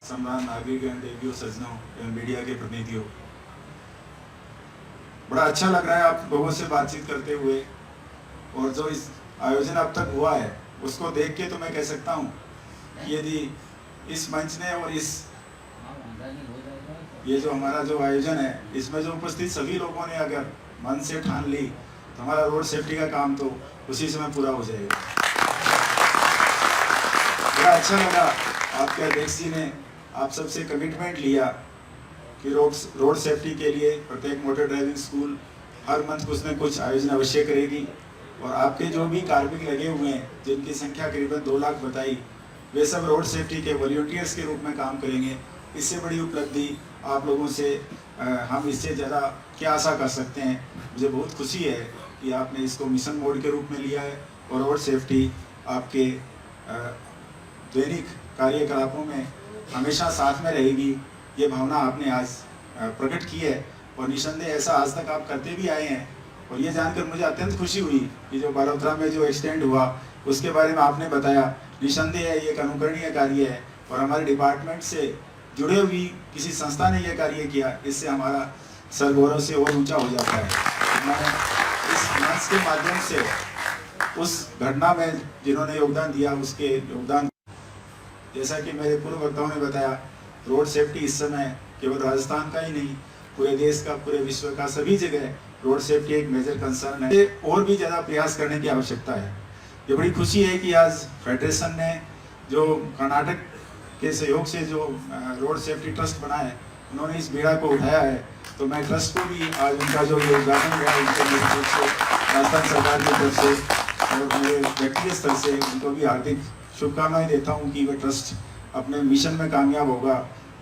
सम्राट नागरिकगण, देवियों, सज्जनों एवं मीडिया के प्रतिनिधियों, बड़ा अच्छा लग रहा है आप लोगों से बातचीत करते हुए। और जो इस आयोजन अब तक हुआ है उसको देख के तो मैं कह सकता हूँ कि यदि इस मंच ने और ये जो हमारा जो आयोजन है इसमें जो उपस्थित सभी लोगों ने अगर मन से ठान ली तो हमारा रोड सेफ्टी का काम तो उसी समय पूरा हो जाएगा। बड़ा अच्छा लगा आपके अध्यक्ष जी ने आप सबसे कमिटमेंट लिया कि रोड सेफ्टी के लिए प्रत्येक मोटर ड्राइविंग स्कूल हर मंथ कुछ न कुछ आयोजन अवश्य करेगी। और आपके जो भी कार्मिक लगे हुए हैं जिनकी संख्या करीबन 2 लाख बताई, वे सब रोड सेफ्टी के वॉलंटियर्स के रूप में काम करेंगे। इससे बड़ी उपलब्धि आप लोगों से हम इससे ज़्यादा क्या आशा कर सकते हैं। मुझे बहुत खुशी है कि आपने इसको मिशन मोड के रूप में लिया है और रोड सेफ्टी आपके दैनिक कार्यकलापों में हमेशा साथ में रहेगी। ये भावना आपने आज प्रकट की है और निसंदेह ऐसा आज तक आप करते भी आए हैं। और ये जानकर मुझे अत्यंत खुशी हुई कि जो बालोतरा में जो एक्सीडेंट हुआ उसके बारे में आपने बताया। निसंदेह ये एक अनुकरणीय कार्य है और हमारे डिपार्टमेंट से जुड़े हुई किसी संस्था ने यह कार्य किया, इससे हमारा सर गौरव से और ऊंचा हो जाता है। मैं इस मंच के माध्यम से उस घटना में जिन्होंने योगदान दिया उसके योगदान, जैसा कि मेरे पूर्व वक्ताओं ने बताया, रोड सेफ्टी इस समय केवल राजस्थान का ही नहीं, पूरे देश का, पूरे विश्व का, सभी जगह रोड सेफ्टी एक मेजर कंसर्न है। और भी ज़्यादा प्रयास करने की आवश्यकता है। ये बड़ी खुशी है कि आज फेडरेशन ने जो कर्नाटक के सहयोग से जो रोड सेफ्टी ट्रस्ट बना है, उन्होंने इस बीड़ा को उठाया है। तो मैं ट्रस्ट को भी आज उनका जो योगदान हुआ उनके तरफ से, राजस्थान सरकार की तरफ से और मेरे व्यक्तिगत स्तर से उनको भी हार्दिक शुभकामनाएं देता हूं कि वह ट्रस्ट अपने मिशन में कामयाब होगा।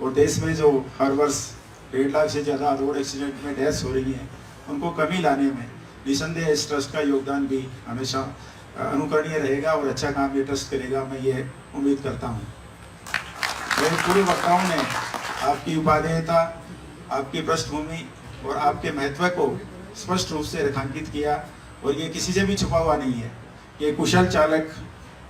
और देश में जो हर वर्ष 1.5 लाख से ज़्यादा रोड एक्सीडेंट में डेथ्स हो रही हैं, उनको कमी लाने में निसंदेह इस ट्रस्ट का योगदान भी हमेशा अनुकरणीय रहेगा और अच्छा काम ये ट्रस्ट करेगा, मैं ये उम्मीद करता हूँ। मेरे पूरे वक्ताओं ने आपकी उपादेयता, आपकी पृष्ठभूमि और आपके महत्व को स्पष्ट रूप से रेखांकित किया। और ये किसी से भी छुपा हुआ नहीं है कि कुशल चालक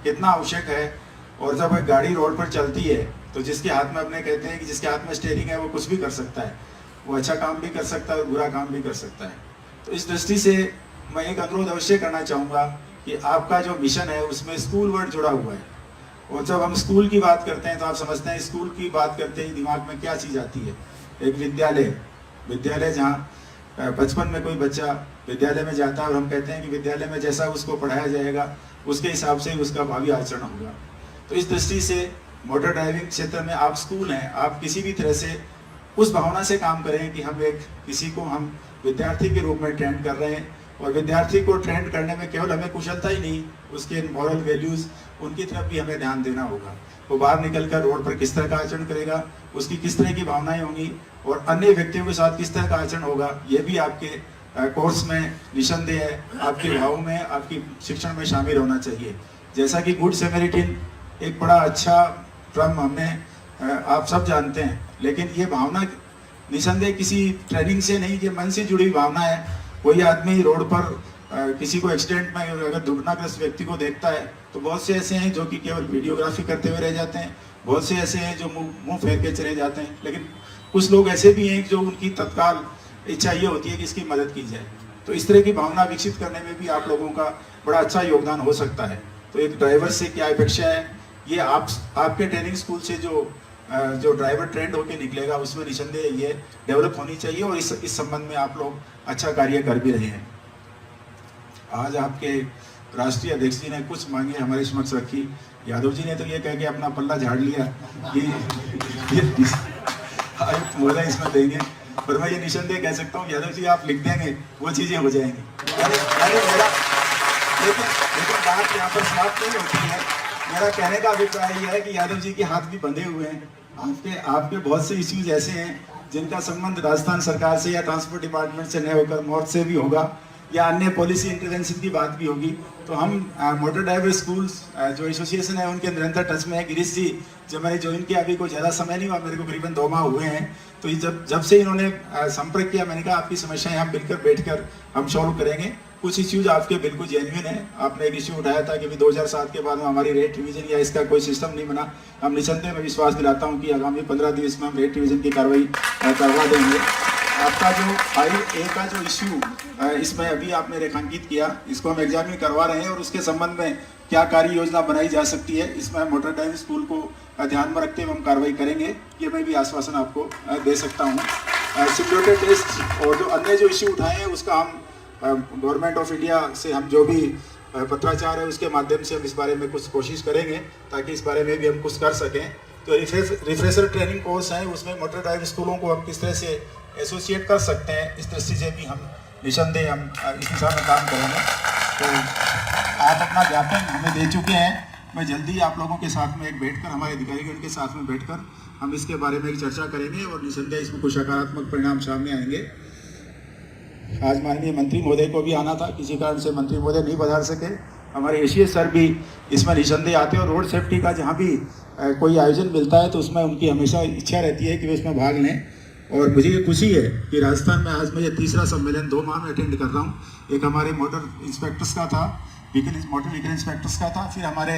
कितना आवश्यक है। और जब एक गाड़ी रोड पर चलती है तो जिसके हाथ में, अपने कहते हैं कि जिसके हाथ में स्टीयरिंग है वो कुछ भी कर सकता है, वो अच्छा काम भी कर सकता है और बुरा काम भी कर सकता है। तो इस दृष्टि से मैं एक अनुरोध अवश्य करना चाहूँगा कि आपका जो मिशन है उसमें स्कूल वर्ड जुड़ा हुआ है। और जब हम स्कूल की बात करते हैं तो आप समझते हैं स्कूल की बात करते ही दिमाग में क्या चीज़ आती है। एक विद्यालय जहाँ बचपन में कोई बच्चा विद्यालय में जाता है और हम कहते हैं कि विद्यालय में जैसा उसको पढ़ाया जाएगा उसके हिसाब से ही उसका भावी आचरण होगा। तो इस दृष्टि से मोटर ड्राइविंग क्षेत्र में आप स्कूल हैं, आप किसी भी तरह से उस भावना से काम करें कि हम किसी को हम विद्यार्थी के रूप में ट्रेंड कर रहे हैं। और विद्यार्थी को ट्रेंड करने में केवल हमें कुशलता ही नहीं, उसके मॉरल वैल्यूज़, उनकी तरफ भी हमें ध्यान देना होगा। वो बाहर निकलकर रोड पर किस तरह का आचरण करेगा, उसकी किस तरह की भावनाएं होंगी और अन्य व्यक्तियों के साथ किस तरह का आचरण होगा, ये भी आपके कोर्स में निसंदेह आपके भावों में, आपकी शिक्षण में शामिल होना चाहिए। जैसा कि गुड सैमरिटन एक बड़ा अच्छा टर्म हमने आप सब जानते हैं, लेकिन ये भावना निसंदेह किसी ट्रेनिंग से नहीं, ये मन से जुड़ी हुई भावना है। कोई आदमी रोड पर किसी को एक्सीडेंट में अगर दुर्घटनाग्रस्त व्यक्ति को देखता है तो बहुत से ऐसे हैं जो कि केवल वीडियोग्राफी करते हुए रह जाते हैं, बहुत से ऐसे हैं जो मुंह फेर के चले जाते हैं, लेकिन कुछ लोग ऐसे भी हैं जो उनकी तत्काल इच्छा ये होती है कि इसकी मदद की जाए। तो इस तरह की भावना विकसित करने में भी आप लोगों का बड़ा अच्छा योगदान हो सकता है। तो एक ड्राइवर से क्या अपेक्षा है, ये आपके ट्रेनिंग स्कूल से जो ड्राइवर ट्रेंड होकर निकलेगा उसमें निसंदेह ये डेवलप होनी चाहिए। और इस संबंध में आप लोग अच्छा कार्य कर भी रहे हैं। आज आपके राष्ट्रीय अध्यक्ष जी ने कुछ मांगे हमारे समक्ष रखी। यादव जी ने तो ये कह के अपना पल्ला झाड़ लिया कि आयुक्त महोदय इसमें देंगे, पर मैं ये निसंदेह कह सकता हूँ यादव जी आप लिख देंगे वो चीज़ें हो जाएंगी। लेकिन बात यहाँ पर समाप्त नहीं होती है। मेरा कहने का अभिप्राय यह है कि यादव जी के हाथ भी बंधे हुए हैं। आपके बहुत से इश्यूज ऐसे हैं जिनका संबंध राजस्थान सरकार से या ट्रांसपोर्ट डिपार्टमेंट से नहीं होकर मौत से भी होगा या अन्य पॉलिसी इंटरवेंशन की बात भी होगी। तो हम मोटर ड्राइवर स्कूल्स जो एसोसिएशन है उनके निरंतर टच में है। गिरीश जी जब मैंने ज्वाइन किया, अभी कोई ज़्यादा समय नहीं हुआ, मेरे को करीबन 2 माह हुए हैं। तो जब से इन्होंने संपर्क किया, मैंने कहा आपकी समस्याएं हम मिलकर बैठकर हम सॉल्व करेंगे। कुछ इश्यूज आपके बिल्कुल जेन्युइन है। आपने एक इश्यू उठाया था कि 2007 के बाद में हमारी रेट रिवीजन या इसका कोई सिस्टम नहीं बना। हम निसंदेह में विश्वास दिलाता हूं कि आगामी 15 दिवस में हम रेट रिवीजन की कार्रवाई करवा देंगे। आपका जो 5A का जो इश्यू इसमें अभी आपने रेखांकित किया, इसको हम एग्जामिन करवा रहे हैं और उसके संबंध में क्या कार्य योजना बनाई जा सकती है, इसमें हम मोटर ड्राइविंग स्कूल को ध्यान में रखते हुए हम कार्रवाई करेंगे। ये मैं भी आश्वासन आपको दे सकता हूँ। सिक्योरिटी टेस्ट और जो अन्य जो इश्यू उठाए हैं उसका हम गवर्नमेंट ऑफ इंडिया से हम जो भी पत्राचार है उसके माध्यम से हम इस बारे में कुछ कोशिश करेंगे ताकि इस बारे में भी हम कुछ कर सकें। तो रिफ्रेशर ट्रेनिंग कोर्स है, उसमें मोटर ड्राइविंग स्कूलों को हम किस तरह से एसोसिएट कर सकते हैं, इस दृष्टि से भी हम निसंदेह हम इस दिशा में काम करेंगे। तो आप अपना ज्ञापन हमें दे चुके हैं। मैं जल्दी आप लोगों के साथ में बैठकर हमारे अधिकारीगण के साथ में बैठकर हम इसके बारे में एक चर्चा करेंगे और निसंदेह इसमें कुछ सकारात्मक परिणाम सामने आएंगे। आज माननीय मंत्री महोदय को भी आना था, किसी कारण से मंत्री महोदय नहीं पधार सके। हमारे एसीएस सर भी इसमें निसंदेह आते हैं और रोड सेफ्टी का जहाँ भी कोई आयोजन मिलता है तो उसमें उनकी हमेशा इच्छा रहती है कि वे उसमें भाग लें। और मुझे ये खुशी है कि राजस्थान में आज मैं ये तीसरा सम्मेलन 2 माह में अटेंड कर रहा हूँ। एक हमारे मोटर इंस्पेक्टर्स का था, मोटर व्हीकल इंस्पेक्टर्स का था, फिर हमारे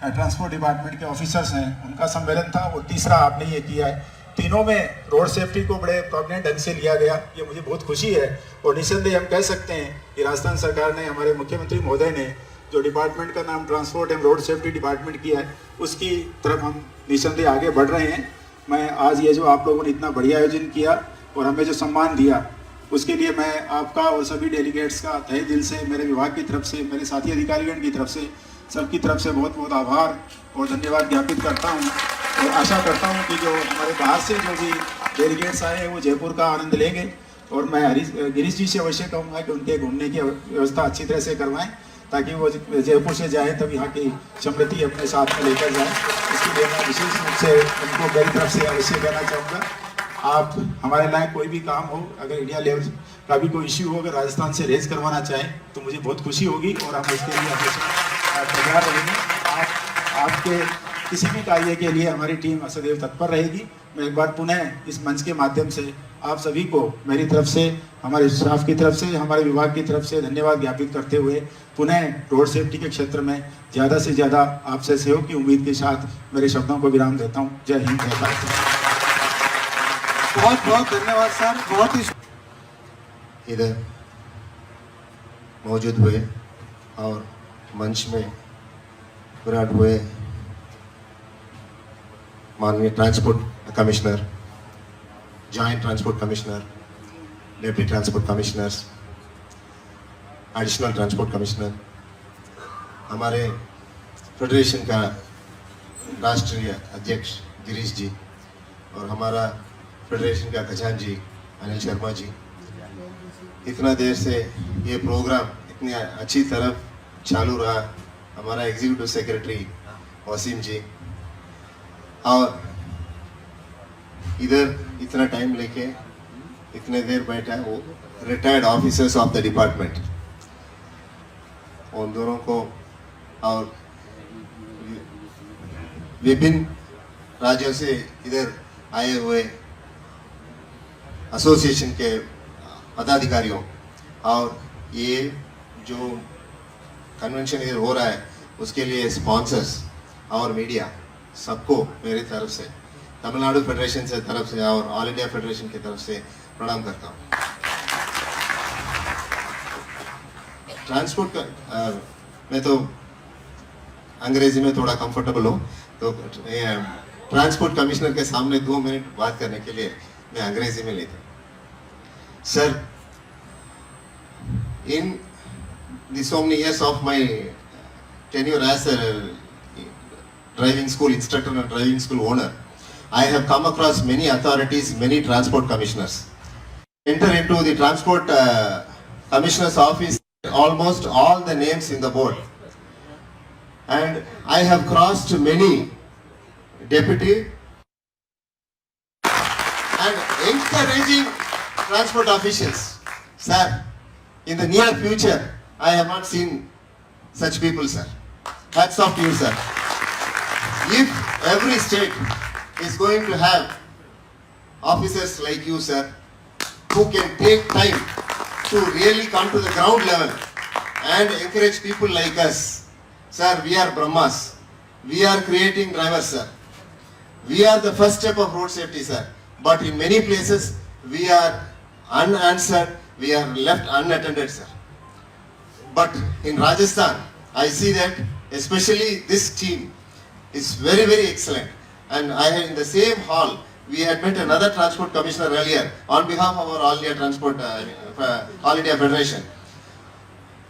ट्रांसपोर्ट डिपार्टमेंट के ऑफिसर्स हैं उनका सम्मेलन था, और तीसरा आपने ये किया है। तीनों में रोड सेफ्टी को बड़े प्रोमिनेंट ढंग से लिया गया, ये मुझे बहुत खुशी है। और निसंदेह हम कह सकते हैं कि राजस्थान सरकार ने, हमारे मुख्यमंत्री महोदय ने जो डिपार्टमेंट का नाम transport and road safety department किया है उसकी तरफ हम निसंदेह आगे बढ़ रहे हैं। मैं आज ये जो आप लोगों ने इतना बढ़िया आयोजन किया और हमें जो सम्मान दिया उसके लिए मैं आपका और सभी डेलीगेट्स का तहे दिल से, मेरे विभाग की तरफ से, मेरे साथी अधिकारीगण की तरफ से, सबकी तरफ से बहुत बहुत आभार और धन्यवाद ज्ञापित करता हूँ। और आशा करता हूँ कि जो हमारे बाहर से जो भी डेलीगेट्स आए हैं वो जयपुर का आनंद लेंगे। और मैं गिरीश जी से अवश्य कहूँगा कि उनके घूमने की व्यवस्था अच्छी तरह से करवाएं ताकि वो जयपुर से जाए तब यहाँ की समृद्धि अपने साथ में लेकर जाए। इसके लिए मैं विशेष रूप से उनको मेरी तरफ से अवश्य कहना चाहूँगा। आप हमारे लायक कोई भी काम हो, अगर इंडिया लेवल का भी कोई इश्यू हो, अगर राजस्थान से रेज करवाना चाहें तो मुझे बहुत खुशी होगी और हम उसके लिए हमेशा तैयार रहेंगे। आपके किसी भी कार्य के लिए हमारी टीम सदैव तत्पर रहेगी। मैं एक बार पुनः इस मंच के माध्यम से आप सभी को मेरी तरफ से, हमारे स्टाफ की तरफ से, हमारे विभाग की तरफ से धन्यवाद ज्ञापित करते हुए पुनः रोड सेफ्टी के क्षेत्र में ज़्यादा से ज़्यादा आपसे सहयोग की उम्मीद के साथ मेरे शब्दों को विराम देता हूँ। जय हिंद, जय भारत। बहुत बहुत धन्यवाद सर। बहुत ही इधर मौजूद हुए और मंच में विराट हुए माननीय transport commissioner, joint transport commissioner, deputy transport commissioners, additional transport commissioner, हमारे फेडरेशन का राष्ट्रीय अध्यक्ष गिरीश जी और हमारा फेडरेशन का खजांची अनिल शर्मा जी, इतना देर से ये प्रोग्राम इतनी अच्छी तरह चालू रहा, हमारा एग्जीक्यूटिव सेक्रेटरी वसीम जी, और इधर इतना टाइम लेके इतने देर बैठा वो retired officers of the department, उन दोनों को, और विभिन्न राज्यों से इधर आए हुए एसोसिएशन के पदाधिकारियों, और ये जो कन्वेंशन इधर हो रहा है उसके लिए स्पॉन्सर्स और मीडिया, सबको मेरी तरफ से, तमिलनाडु फेडरेशन से तरफ से और ऑल इंडिया फेडरेशन की तरफ से प्रणाम करता हूँ। ट्रांसपोर्ट का मैं तो अंग्रेजी में थोड़ा कंफर्टेबल हूँ, तो ट्रांसपोर्ट कमिश्नर के सामने 2 मिनट बात करने के लिए मैं अंग्रेजी में लेता हूँ। Sir, in the so many years of my tenure as a driving school instructor and driving school owner, I have come across many authorities, many transport commissioners. Enter into the transport commissioner's office, almost all the names in the board. And I have crossed many deputy and encouraging transport officials. Sir, in the near future, I have not seen such people, sir. Hats off to you, sir. If every state is going to have officers like you, sir, who can take time to really come to the ground level and encourage people like us. Sir, we are Brahmas. We are creating drivers, sir. We are the first step of road safety, sir. But in many places, we are unanswered, we are left unattended, sir. But in Rajasthan, I see that especially this team is very, very excellent. And I had in the same hall, we had met another transport commissioner earlier on behalf of our All India Transport, All India Federation.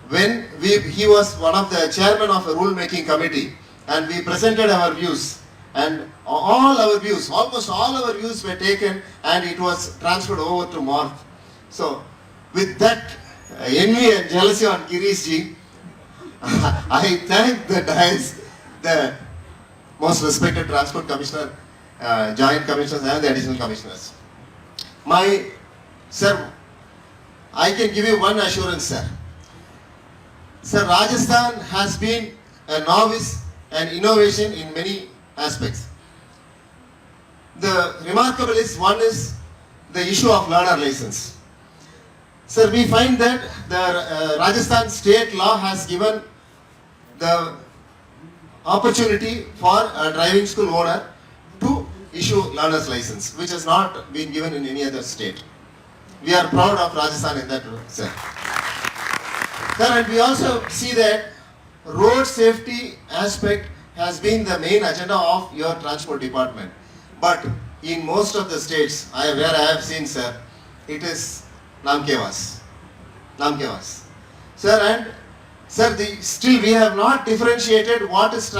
When he was one of the chairman of a rule making committee, and we presented our views, and all our views, almost all our views were taken, and it was transferred over to Marth. So with that envy and jealousy on Girish ji, I thank the dais, the most respected transport commissioner, joint commissioners and the additional commissioners. Sir, I can give you one assurance, sir. Sir, Rajasthan has been a novice and innovation in many aspects. The remarkable is, one is the issue of learner license. Sir, we find that the Rajasthan state law has given the opportunity for a driving school owner to issue learner's license, which has not been given in any other state. We are proud of Rajasthan in that, sir. Sir, and we also see that road safety aspect has been the main agenda of your transport department. But in most of the states where I have seen, sir, it is Namkevas. Sir, and sir, still we have not differentiated what is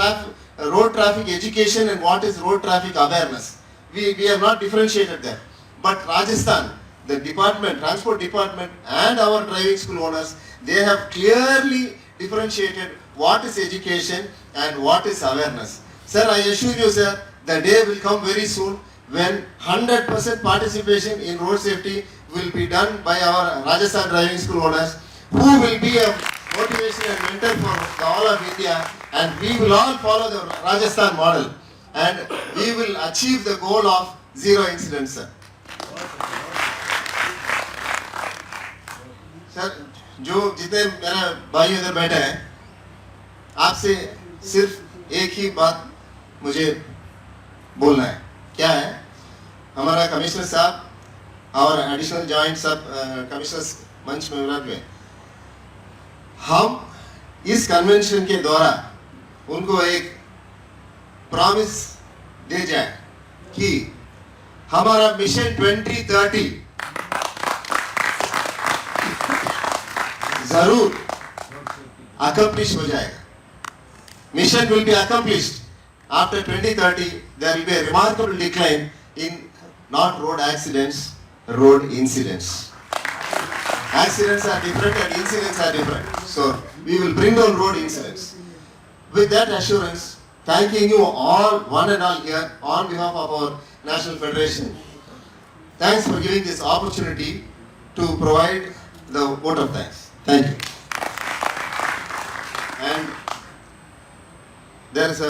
road traffic education and what is road traffic awareness. We have not differentiated that. But Rajasthan, the department, transport department and our driving school owners, they have clearly differentiated what is education and what is awareness. Sir, I assure you, sir, the day will come very soon when 100% participation in road safety will be done by our Rajasthan driving school owners, who will be a motivation and mentor for all of India, and we will all follow the Rajasthan model, and we will achieve the goal of zero incidents, sir. Sir, जो जितने मेरा भाई उधर बैठे हैं, आपसे सिर्फ एक ही बात मुझे बोलना है. क्या है? हमारा कमिश्नर साहब और एडिशनल जॉइंट सब कमिश्नर्स मंच में बैठे हैं. हम इस कन्वेंशन के द्वारा उनको एक प्रॉमिस दे जाए कि हमारा मिशन 2030 जरूर accomplish हो जाएगा. Mission will be accomplished. After 2030, there will be a remarkable decline in not road accidents, road incidents. Accidents are different and incidents are different. So we will bring down road incidents. With that assurance, thanking you all, one and all here, on behalf of our National Federation. Thanks for giving this opportunity to provide the vote of thanks. Thank you. And there is a